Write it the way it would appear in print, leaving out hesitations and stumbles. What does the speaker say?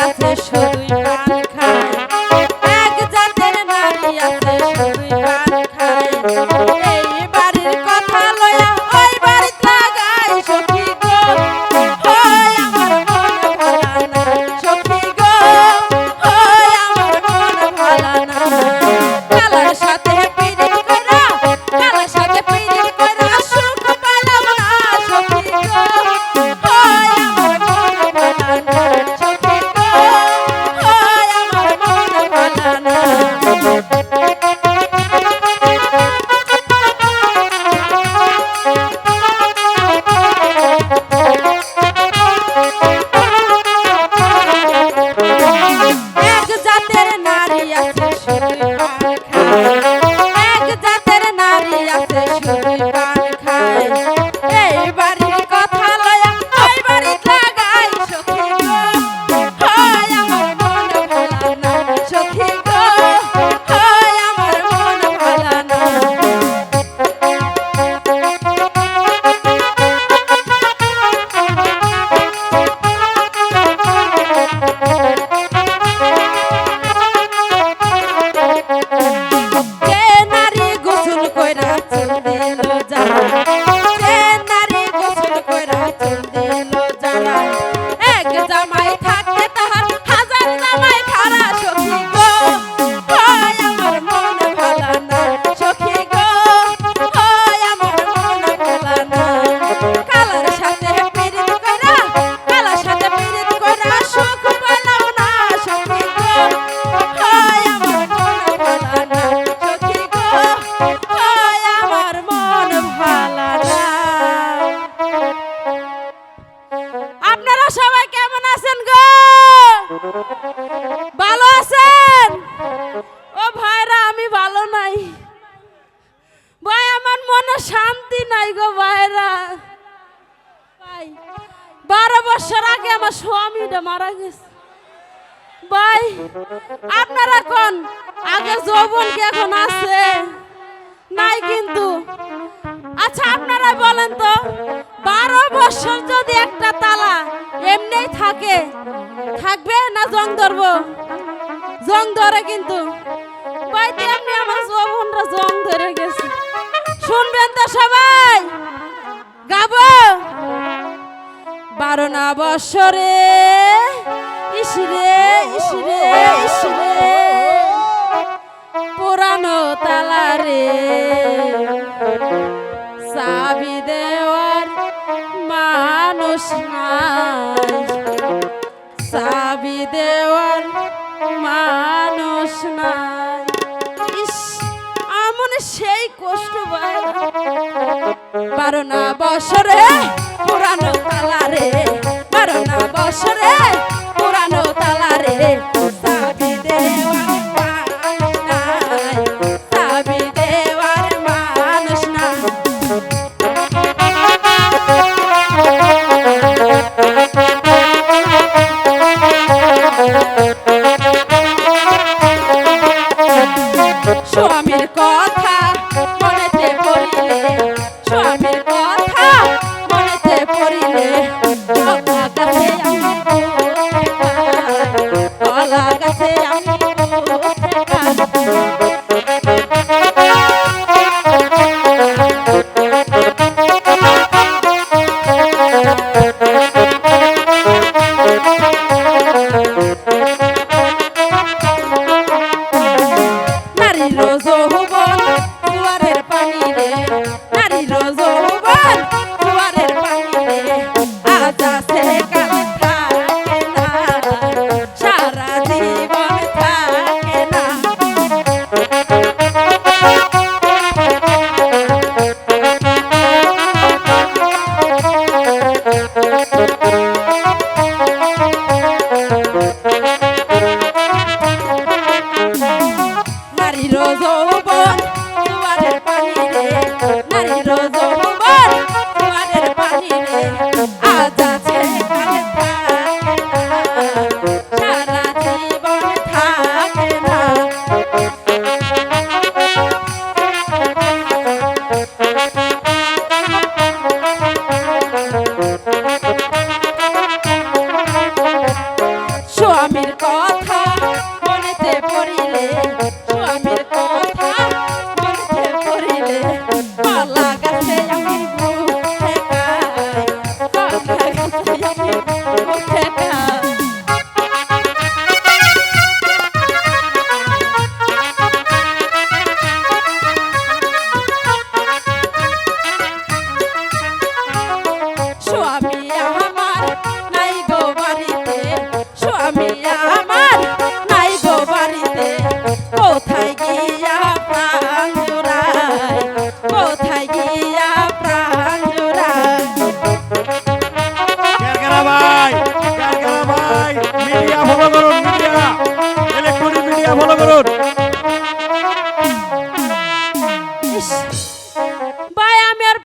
আছে শুধুই পান খায়, এক জাতের নারী আছে শুধুই পান খায়। এই বাড়ির কথা লয়া ওই বাড়িতে লাগাই সখী গো, হয় আমার মন ভালা না সখী গো, হয় আমার মন ভালা না। কালার সাথে পিরিত কইরা, কালার সাথে পিরিত কইরা সুখ পাইলাম না সখী গো, হয় আমার মন ভালা না সখী গো, হয় আমার মন ভালা না। এক জাতের নারী আছে শুধুই পান খায়, এক জাতের নারী আছে শুধুই পান খায়। এই বাড়ির কথা লয়া ওই বাড়িতে লাগাই সখী গো, হয় আমার মন ভালা না সখী গো, হয় আমার মন ভালা না। যে নারী গোসল কইরা চুল দিল জ্বালা, যে নারী গোসল কইরা চুল দিল জ্বালা, এক জামাই থাকতে তাহার হাজার জামাই খারা সখী গো, হয় আমার মন ভালা না সখী গো, হয় আমার মন ভালা না। কালার সাথে পিরিত কইরা, কালার সাথে পিরিত কইরা সুখ পাইলাম না সখী গো, হয় আমার মন ভালা না সখী গো, হয় আমার মন ভালা না। আপনারা সবাই কেমন আছেন গো? ভালো আছেন? ও ভাইরা আমি ভালো নাই ভাই, আমার মনে শান্তি নাই গো ভাইরা। ভাই 12 বছর আগে আমার স্বামীটা মারা গেছে ভাই। আপনারা কোন আগে যৌবন কি এখন আছে নাই কিন্তু? আচ্ছা আপনারা বলেন তো, 12 বছর যদি একটা তালা এমনিই থাকে, থাকবে না জং ধরবো? জং ধরে কিন্তু ভাই, তেমনি আমার যৌবনটা জং ধরে গেছে। শুনবেন তো সবাই, গাবো 12 না বছরে ইসরে ইসরে ইসরে পুরানো তালা রে, চাবি দেওয়ার মানুষ নাই, চাবি দেওয়ার মানুষ নাই। ইস আমার সেই কষ্ট ভাই। 12 না বছরে পুরানো তালা রে, 12 না বছরে পুরানো তালা রে, চাবি দেওয়ার মানুষ নাই, চাবি দেওয়ার মানুষ নাই। স্বামীর কথা মনেতে পড়িলে, স্বামীর কথা মনেতে পড়িলে, কলা গাছে আমি কলা গাছে আমি নারীর যৌবন জোয়ারের পানি রে, নারীর যৌবন জোয়ারের পানি রে, আজ আছে কাল থাকে না, সারা জীবন কোথায়